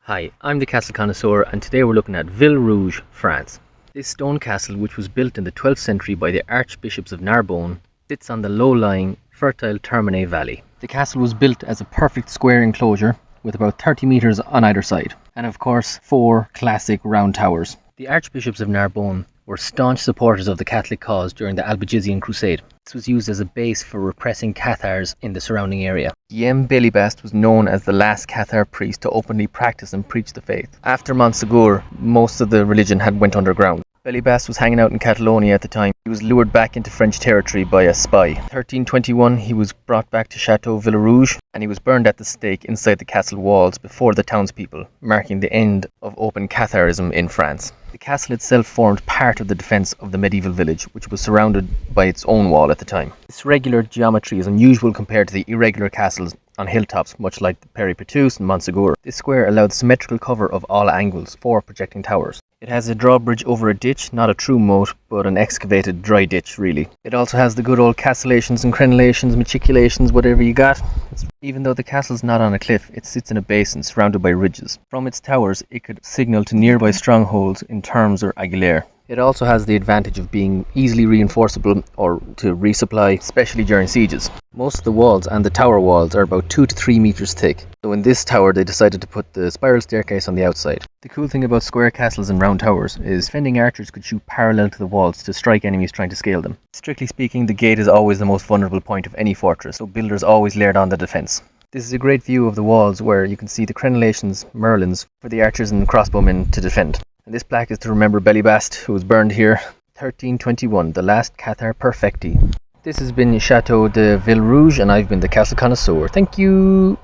Hi, I'm the Castle Connoisseur and today we're looking at Villerouge, France. This stone castle, which was built in the 12th century by the Archbishops of Narbonne, sits on the low-lying, fertile Termine Valley. The castle was built as a perfect square enclosure with about 30 metres on either side, and of course 4 classic round towers. The Archbishops of Narbonne were staunch supporters of the Catholic cause during the Albigensian Crusade. This was used as a base for repressing Cathars in the surrounding area. Guillaume Belibast was known as the last Cathar priest to openly practice and preach the faith. After Montsegur, most of the religion had went underground. Belibast was hanging out in Catalonia at the time. He was lured back into French territory by a spy. In 1321, he was brought back to Chateau Villerouge and he was burned at the stake inside the castle walls before the townspeople, marking the end of open Catharism in France. The castle itself formed part of the defence of the medieval village, which was surrounded by its own wall at the time. This regular geometry is unusual compared to the irregular castles on hilltops, much like the Péripetus and Montsegur. This square allowed symmetrical cover of all angles for projecting towers. It has a drawbridge over a ditch, not a true moat, but an excavated dry ditch really. It also has the good old castellations and crenellations, matriculations, whatever you got. Even though the castle's not on a cliff, it sits in a basin surrounded by ridges. From its towers, it could signal to nearby strongholds in Termes or Aguilera. It also has the advantage of being easily reinforceable or to resupply, especially during sieges. Most of the walls and the tower walls are about 2 to 3 meters thick. So in this tower they decided to put the spiral staircase on the outside. The cool thing about square castles and round towers is defending archers could shoot parallel to the walls to strike enemies trying to scale them. Strictly speaking, the gate is always the most vulnerable point of any fortress, so builders always layered on the defence. This is a great view of the walls where you can see the crenellations, merlins, for the archers and crossbowmen to defend. And this plaque is to remember Belibast, who was burned here 1321, the last Cathar Perfecti. This has been Chateau de Villerouge and I've been the Castle Connoisseur. Thank you!